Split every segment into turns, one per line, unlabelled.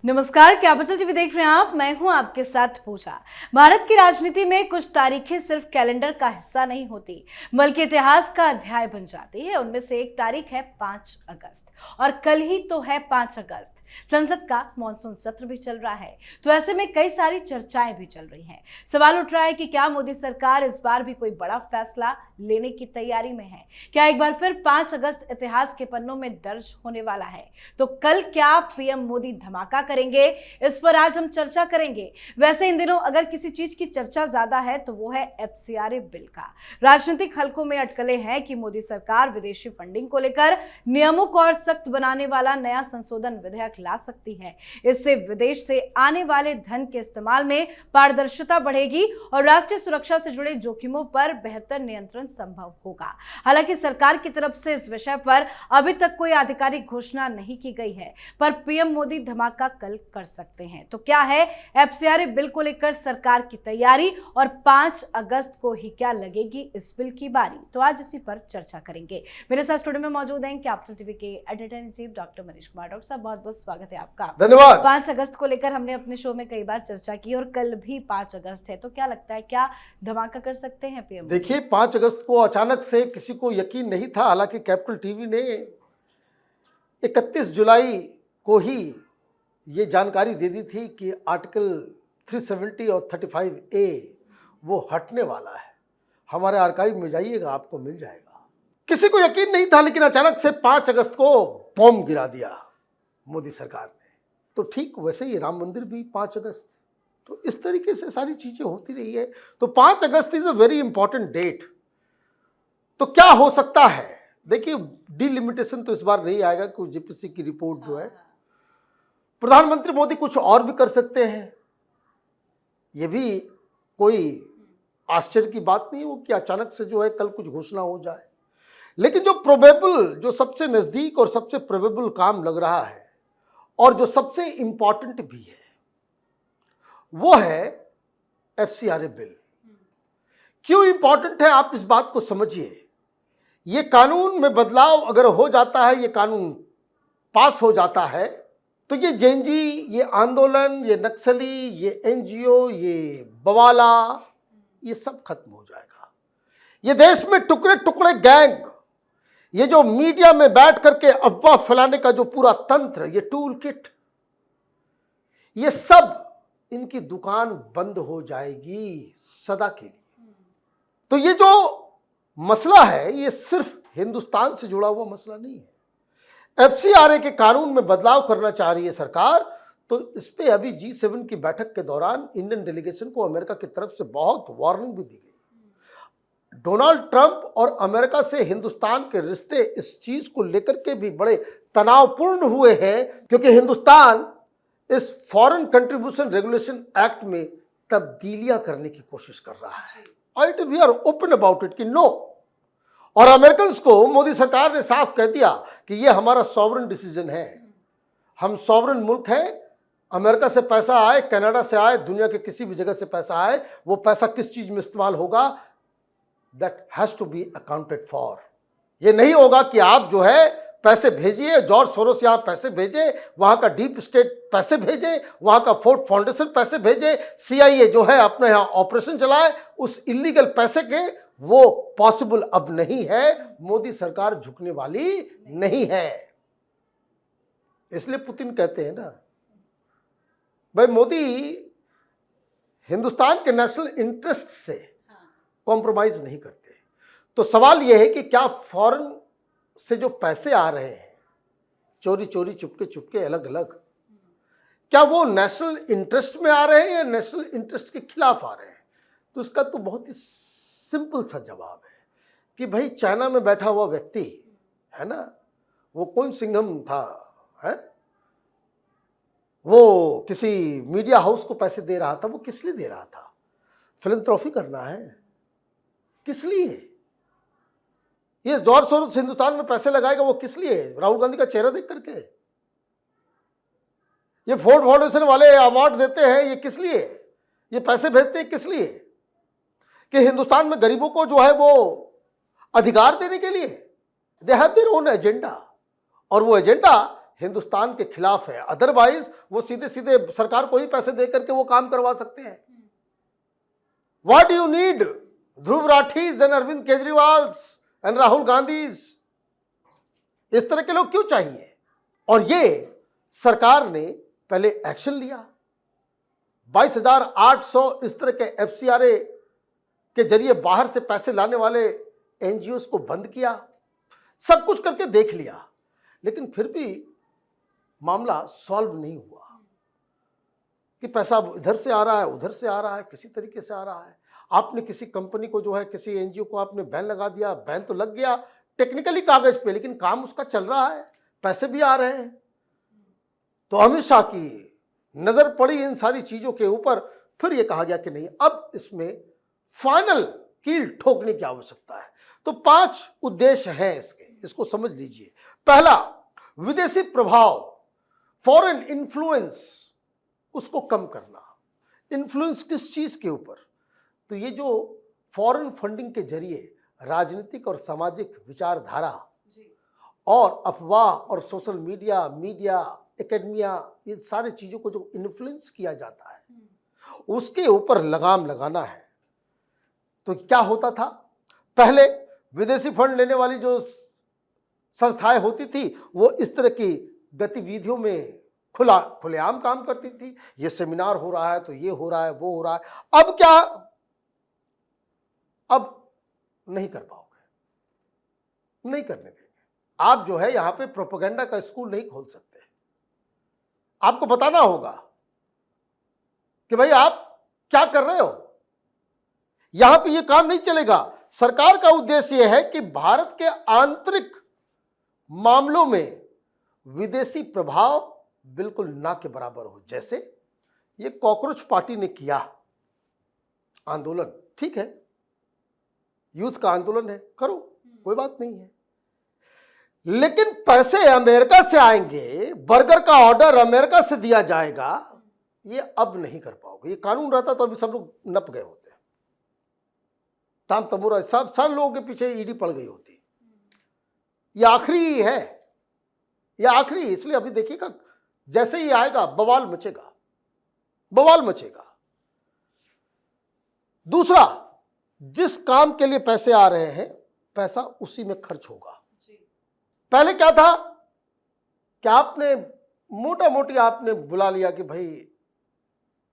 नमस्कार, capital TV देख रहे हैं आप। मैं हूं आपके साथ पूजा। भारत की राजनीति में कुछ तारीखें सिर्फ कैलेंडर का हिस्सा नहीं होती बल्कि इतिहास का अध्याय बन जाती है। उनमें से एक तारीख है 5 अगस्त और कल ही तो है 5 अगस्त। संसद का मॉनसून सत्र भी चल रहा है, तो ऐसे में कई सारी चर्चाएं भी चल रही हैं। सवाल उठ रहा है कि क्या मोदी सरकार इस बार भी कोई बड़ा फैसला लेने की तैयारी में है? क्या एक बार फिर 5 अगस्त इतिहास के पन्नों में दर्ज होने वाला है? तो कल क्या पीएम मोदी धमाका करेंगे? इस पर आज हम चर्चा करेंगे। वैसे इन दिनों अगर किसी चीज की चर्चा ज्यादा है तो वो है एफसीआरए बिल का। राजनीतिक हलकों में अटकलें हैं कि मोदी सरकार विदेशी फंडिंग को लेकर नियमों को और सख्त बनाने वाला नया संशोधन विधेयक ला सकती है। इससे विदेश से आने वाले धन के इस्तेमाल में पारदर्शिता बढ़ेगी और राष्ट्रीय सुरक्षा से जुड़े जोखिमों पर बेहतर नियंत्रण संभव होगा। हालांकि सरकार की तरफ से इस विषय पर अभी तक कोई आधिकारिक घोषणा नहीं की गई है, पर पीएम मोदी धमाका कल कर सकते हैं। तो क्या है एफसीआरए बिल को लेकर सरकार की तैयारी और 5 अगस्त को ही क्या लगेगी इस बिल की बारी? तो आज इसी पर चर्चा करेंगे। मेरे साथ स्टूडियो में मौजूद हैं कैपिटल टीवी के editor in chief doctor Manish Kumar. Doctor साहब, बहुत बहुत स्वागत है आपका।
धन्यवाद।
5 अगस्त को लेकर हमने अपने शो में कई बार चर्चा की और कल भी 5 अगस्त है, तो क्या लगता है क्या धमाका कर सकते हैं पीएम?
देखिए, 5 अगस्त को अचानक से किसी को यकीन नहीं था। हालांकि कैपिटल टीवी ने 31 जुलाई को ही ये जानकारी दे दी थी कि आर्टिकल 370 और 35A वो हटने वाला है। हमारे आर्काइव में जाइएगा, आपको मिल जाएगा। किसी को यकीन नहीं था, लेकिन अचानक से 5 अगस्त को बॉम्ब गिरा दिया मोदी सरकार ने। तो ठीक वैसे ही राम मंदिर भी 5 अगस्त। तो इस तरीके से सारी चीजें होती रही है। तो 5 August is a very important date. तो क्या हो सकता है? देखिए, डिलिमिटेशन तो इस बार नहीं आएगा कि जेपीसी की रिपोर्ट जो है, प्रधानमंत्री मोदी कुछ और भी कर सकते हैं। ये भी कोई आश्चर्य की बात नहीं है वो कि अचानक से जो है कल कुछ घोषणा हो जाए। लेकिन जो प्रोबेबल, जो सबसे नजदीक और सबसे प्रोबेबल काम लग रहा है और जो सबसे इंपॉर्टेंट भी है, वो है एफसीआरए बिल। क्यों इंपॉर्टेंट है, आप इस बात को समझिए। ये कानून में बदलाव अगर हो जाता है, ये कानून पास हो जाता है, तो ये जेएनजी, ये आंदोलन, ये नक्सली, ये एनजीओ, ये बवाला, ये सब खत्म हो जाएगा। ये देश में टुकड़े टुकड़े गैंग, ये जो मीडिया में बैठ करके अफवाह फैलाने का जो पूरा तंत्र, ये टूल किट, ये सब इनकी दुकान बंद हो जाएगी सदा के लिए। तो ये जो मसला है, ये सिर्फ हिंदुस्तान से जुड़ा हुआ मसला नहीं है। एफसीआरए के कानून में बदलाव करना चाह रही है सरकार, तो इस पे अभी G7 की बैठक के दौरान इंडियन डेलीगेशन को अमेरिका की तरफ से बहुत वार्निंग भी दी गई। डोनाल्ड ट्रंप और अमेरिका से हिंदुस्तान के रिश्ते इस चीज को लेकर के भी बड़े तनावपूर्ण हुए हैं, क्योंकि हिंदुस्तान इस फॉरेन कंट्रीब्यूशन रेगुलेशन एक्ट में तब्दीलियां करने की कोशिश कर रहा है। और we are open about it कि नो। और अमेरिकन को मोदी सरकार ने साफ कह दिया कि ये हमारा सॉवरेन डिसीजन है। हम सॉवरेन मुल्क हैं। अमेरिका से पैसा आए, कनाडा से आए, दुनिया के किसी भी जगह से पैसा आए, वो पैसा किस चीज में इस्तेमाल होगा, that has to be accounted for. ये नहीं होगा कि आप जो है पैसे भेजिए, जॉर्ज सोरोस यहाँ पैसे भेजे, वहाँ का डीप स्टेट पैसे भेजे, वहाँ का फोर्ड फाउंडेशन पैसे भेजे, CIA जो है अपने यहाँ ऑपरेशन चलाए, उस इलीगल पैसे के, वो पॉसिबल अब नहीं है। मोदी सरकार झुकने वाली नहीं है। इसलिए पुतिन कहते हैं ना, भाई मोदी हिंदुस्तान के नेशनल इंटरेस्ट से कॉम्प्रोमाइज नहीं करते। तो सवाल यह है कि क्या फॉरेन से जो पैसे आ रहे हैं चोरी चोरी, चुपके चुपके, अलग अलग, क्या वो नेशनल इंटरेस्ट में आ रहे हैं या नेशनल इंटरेस्ट के खिलाफ आ रहे हैं? तो इसका तो बहुत ही सिंपल सा जवाब है कि भाई चाइना में बैठा हुआ व्यक्ति है ना, वो कौन सिंघम था, है वो किसी मीडिया हाउस को पैसे दे रहा था। वो किस लिए दे रहा था? फिलैंथ्रोपी करना है। किस लिए? ये जॉर्ज सोरोस हिंदुस्तान में पैसे लगाएगा, वो किस लिए? राहुल गांधी का चेहरा देख करके। ये फोर्ड फाउंडेशन वाले अवार्ड देते हैं, ये किस लिए? ये पैसे भेजते हैं किस लिए? कि हिंदुस्तान में गरीबों को जो है वो अधिकार देने के लिए। They have their own agenda, और वो एजेंडा हिंदुस्तान के खिलाफ है, अदरवाइज वो सीधे सीधे सरकार को ही पैसे दे करके वो काम करवा सकते हैं। What you need Dhruv Rathee's and Arvind Kejriwal and Rahul Gandhi, इस तरह के लोग क्यों चाहिए? और ये सरकार ने पहले एक्शन लिया, 22,800 इस तरह के एफसीआरए के जरिए बाहर से पैसे लाने वाले एनजीओस को बंद किया, सब कुछ करके देख लिया, लेकिन फिर भी मामला सॉल्व नहीं हुआ कि पैसा इधर से आ रहा है, उधर से आ रहा है, किसी तरीके से आ रहा है। आपने किसी कंपनी को जो है, किसी एनजीओ को आपने बैन लगा दिया, बैन तो लग गया टेक्निकली कागज पे, लेकिन काम उसका चल रहा है, पैसे भी आ रहे हैं। तो अमित शाह की नजर पड़ी इन सारी चीजों के ऊपर, फिर यह कहा गया कि नहीं, अब इसमें फाइनल कील ठोकने की आवश्यकता है। तो 5 उद्देश्य हैं इसके, इसको समझ लीजिए। पहला, विदेशी प्रभाव, फॉरेन इन्फ्लुएंस, उसको कम करना। इन्फ्लुएंस किस चीज के ऊपर? तो ये जो फॉरेन फंडिंग के जरिए राजनीतिक और सामाजिक विचारधारा और अफवाह और सोशल मीडिया, एकेडमिया, ये सारी चीजों को जो इन्फ्लुएंस किया जाता है, उसके ऊपर लगाम लगाना है। तो क्या होता था? पहले विदेशी फंड लेने वाली जो संस्थाएं होती थी, वो इस तरह की गतिविधियों में खुलेआम काम करती थी। ये सेमिनार हो रहा है तो ये हो रहा है, वो हो रहा है। अब क्या? अब नहीं कर पाओगे, नहीं करने देंगे। आप जो है यहां पे प्रोपेगेंडा का स्कूल नहीं खोल सकते। आपको बताना होगा कि भाई आप क्या कर रहे हो, यहां पे ये काम नहीं चलेगा। सरकार का उद्देश्य यह है कि भारत के आंतरिक मामलों में विदेशी प्रभाव बिल्कुल ना के बराबर हो। जैसे ये कॉकरोच पार्टी ने किया आंदोलन, ठीक है, यूथ का आंदोलन है, करो, कोई बात नहीं है, लेकिन पैसे अमेरिका से आएंगे, बर्गर का ऑर्डर अमेरिका से दिया जाएगा, ये अब नहीं कर पाओगे। ये कानून रहता तो अभी सब लोग नप गए होते, ताम तमूरा सब सारे लोगों के पीछे ईडी पड़ गई होती। ये आखिरी है, ये आखिरी, इसलिए अभी देखिएगा जैसे ही आएगा बवाल मचेगा, बवाल मचेगा। दूसरा, जिस काम के लिए पैसे आ रहे हैं, पैसा उसी में खर्च होगा। पहले क्या था कि आपने मोटा मोटी आपने बुला लिया कि भाई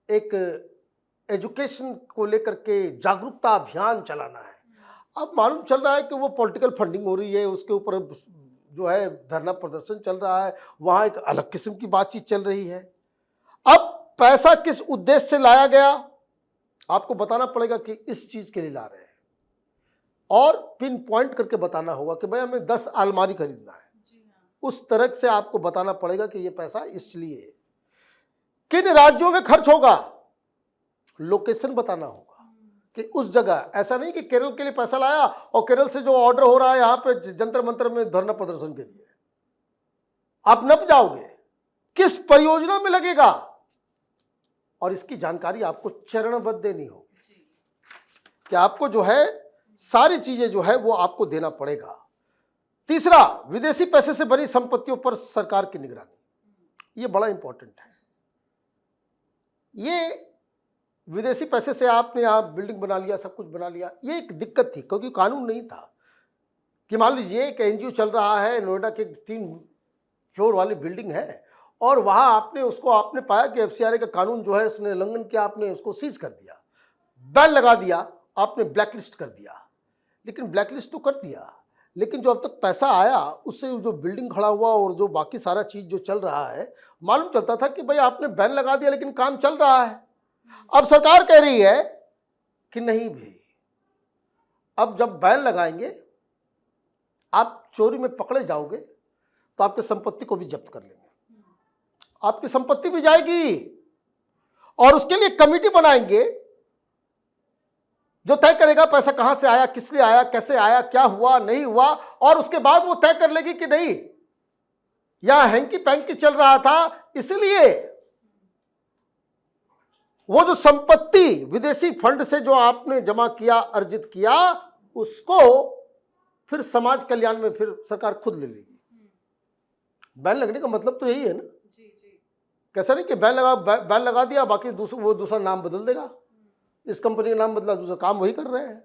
एक एजुकेशन को लेकर के जागरूकता अभियान चलाना है। अब मालूम चल रहा है कि वो पॉलिटिकल फंडिंग हो रही है, उसके ऊपर जो है धरना प्रदर्शन चल रहा है, वहाँ एक अलग किस्म की बातचीत चल रही है। अब पैसा किस उद्देश्य से लाया गया, आपको बताना पड़ेगा कि इस चीज़ के लिए ला रहे हैं, और पिन पॉइंट करके बताना होगा कि भाई हमें 10 अलमारी खरीदना है। उस तरह से आपको बताना पड़ेगा कि ये पैसा इसलिए किन राज्यों में खर्च होगा, लोकेशन बताना होगा कि उस जगह, ऐसा नहीं कि केरल के लिए पैसा लाया और केरल से जो ऑर्डर हो रहा है यहाँ पे जंतर मंतर में धरना प्रदर्शन के लिए, आप नप जाओगे। किस परियोजना में लगेगा, और इसकी जानकारी आपको चरणबद्ध देनी होगी कि आपको जो है सारी चीजें जो है वो आपको देना पड़ेगा। तीसरा, विदेशी पैसे से बनी संपत्तियों पर सरकार की निगरानी, ये बड़ा इंपॉर्टेंट है। ये विदेशी पैसे से आपने यहाँ बिल्डिंग बना लिया, सब कुछ बना लिया, ये एक दिक्कत थी क्योंकि कानून नहीं था। कि मान लीजिए एक एनजीओ चल रहा है, नोएडा के 3 फ्लोर वाली बिल्डिंग है, और वहाँ आपने पाया कि एफसीआरए का कानून जो है इसने उल्लंघन किया, आपने उसको सीज कर दिया, बैन लगा दिया, आपने ब्लैकलिस्ट कर दिया। लेकिन ब्लैकलिस्ट तो कर दिया, लेकिन जो अब तक पैसा आया उससे जो बिल्डिंग खड़ा हुआ और जो बाकी सारा चीज़ जो चल रहा है, मालूम चलता था कि भाई आपने बैन लगा दिया लेकिन काम चल रहा है। अब सरकार कह रही है कि नहीं भाई, अब जब बैन लगाएंगे, आप चोरी में पकड़े जाओगे तो आपकी संपत्ति को भी जब्त कर लेंगे, आपकी संपत्ति भी जाएगी, और उसके लिए कमेटी बनाएंगे जो तय करेगा पैसा कहां से आया, किस लिए आया, कैसे आया, क्या हुआ, नहीं हुआ, और उसके बाद वो तय कर लेगी कि नहीं, यहां हैंकी पैंकी चल रहा था, इसलिए वो जो संपत्ति विदेशी फंड से जो आपने जमा किया, अर्जित किया, उसको फिर समाज कल्याण में फिर सरकार खुद ले लेगी, बैन लगने का मतलब तो यही है ना।
जी जी।
कैसा नहीं कि बैन लगा दिया, बाकी वो दूसरा नाम बदल देगा। इस कंपनी का नाम बदला, दूसरा काम वही कर रहे हैं,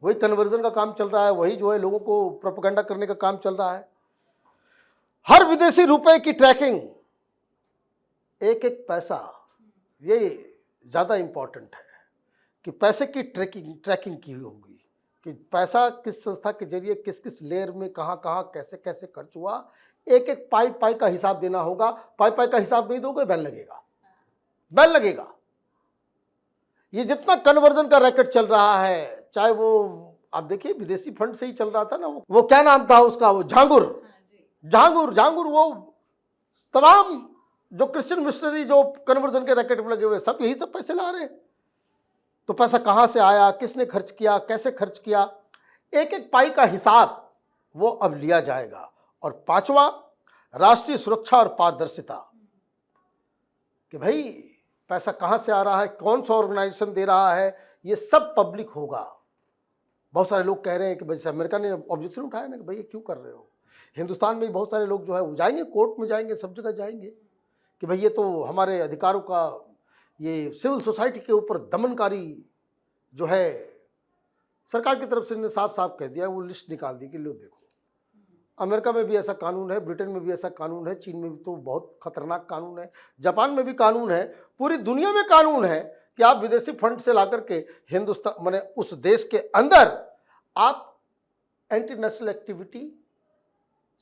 वही कन्वर्जन का काम चल रहा है, वही जो है लोगों को प्रोपेगेंडा करने का काम चल रहा है। हर विदेशी रुपए की ट्रैकिंग, एक एक पैसा, ये ज़्यादा इम्पोर्टेंट है कि पैसे की ट्रैकिंग की होगी कि पैसा किस संस्था के जरिए किस किस लेयर में कहाँ कहाँ कैसे कैसे खर्च हुआ। एक एक पाई का हिसाब देना होगा। पाई का हिसाब नहीं दोगे, बैन लगेगा, बैन लगेगा। ये जितना कन्वर्जन का रैकेट चल रहा है, चाहे वो आप देखिए विदेशी फंड से ही चल रहा था ना, वो क्या नाम था उसका, वो झांगुर, वो तमाम जो क्रिश्चियन मिशनरी जो कन्वर्जन के रैकेट में लगे हुए, सब यही सब पैसे ला रहे हैं। तो पैसा कहाँ से आया, किसने खर्च किया, कैसे खर्च किया, एक एक पाई का हिसाब वो अब लिया जाएगा। और पांचवा, राष्ट्रीय सुरक्षा और पारदर्शिता, कि भाई पैसा कहाँ से आ रहा है, कौन सा ऑर्गेनाइजेशन दे रहा है, ये सब पब्लिक होगा। बहुत सारे लोग कह रहे हैं कि भाई अमेरिका ने ऑब्जेक्शन उठाया ना कि भाई ये क्यों कर रहे हो। हिंदुस्तान में बहुत सारे लोग जो है वो जाएंगे, कोर्ट में जाएंगे, सब जगह जाएंगे कि भाई ये तो हमारे अधिकारों का, ये सिविल सोसाइटी के ऊपर दमनकारी जो है सरकार की तरफ से ने साफ साफ कह दिया, वो लिस्ट निकाल दी कि लो देखो, अमेरिका में भी ऐसा कानून है, ब्रिटेन में भी ऐसा कानून है, चीन में भी तो बहुत खतरनाक कानून है, जापान में भी कानून है, पूरी दुनिया में कानून है कि आप विदेशी फंड से ला करके हिंदुस्तान माने उस देश के अंदर आप एंटी नेशनल एक्टिविटी,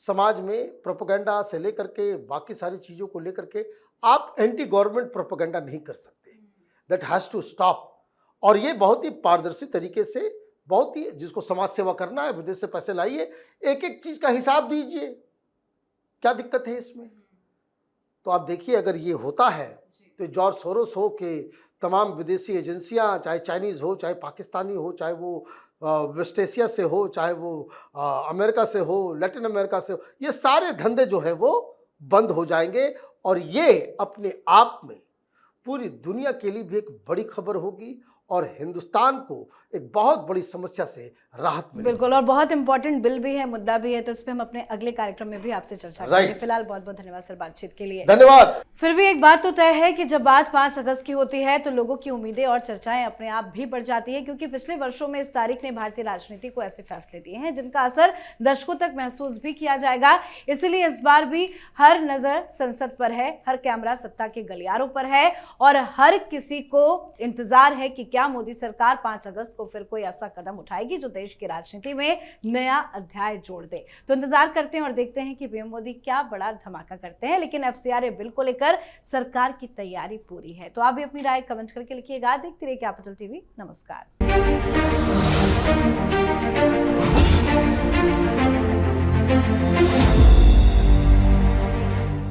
समाज में प्रोपेगेंडा से लेकर के बाकी सारी चीज़ों को लेकर के आप एंटी गवर्नमेंट प्रोपेगेंडा नहीं कर सकते। That has to stop. और ये बहुत ही पारदर्शी तरीके से, बहुत ही, जिसको समाज सेवा करना है, विदेश से पैसे लाइए, एक एक चीज़ का हिसाब दीजिए, क्या दिक्कत है इसमें। तो आप देखिए अगर ये होता है तो जॉर्ज सोरोस हो के तमाम विदेशी एजेंसियां, चाहे चाइनीज़ हो, चाहे पाकिस्तानी हो, चाहे वो वेस्ट एशिया से हो, चाहे वो अमेरिका से हो, लैटिन अमेरिका से हो, ये सारे धंधे जो है वो बंद हो जाएंगे। और ये अपने आप में पूरी दुनिया के लिए भी एक बड़ी खबर होगी और हिंदुस्तान को एक बहुत बड़ी समस्या से राहत मिलेगी।
बिल्कुल, और बहुत इंपॉर्टेंट बिल भी है, मुद्दा भी है, तो इस पे हम अपने अगले कार्यक्रम में भी आपसे चर्चा करेंगे। फिलहाल बहुत बहुत धन्यवाद सर बातचीत के लिए।
धन्यवाद।
फिर भी एक बात तो तय है कि जब बात 5 अगस्त की होती है तो लोगों की उम्मीदें और चर्चाएं अपने आप भी बढ़ जाती है, क्योंकि पिछले वर्षों में इस तारीख ने भारतीय राजनीति को ऐसे फैसले दिए हैं जिनका असर दशकों तक महसूस भी किया जाएगा। इसीलिए इस बार भी हर नजर संसद पर है, हर कैमरा सत्ता के गलियारों पर है और हर किसी को इंतजार है कि क्या मोदी सरकार 5 अगस्त को फिर कोई ऐसा कदम उठाएगी जो देश की राजनीति में नया अध्याय जोड़ दे। तो इंतजार करते हैं और देखते हैं कि पीएम मोदी क्या बड़ा धमाका करते हैं। लेकिन एफसीआरए बिल को लेकर सरकार की तैयारी पूरी है। तो आप भी अपनी राय कमेंट करके लिखिएगा। देखते रहिए कैपिटल टीवी। नमस्कार।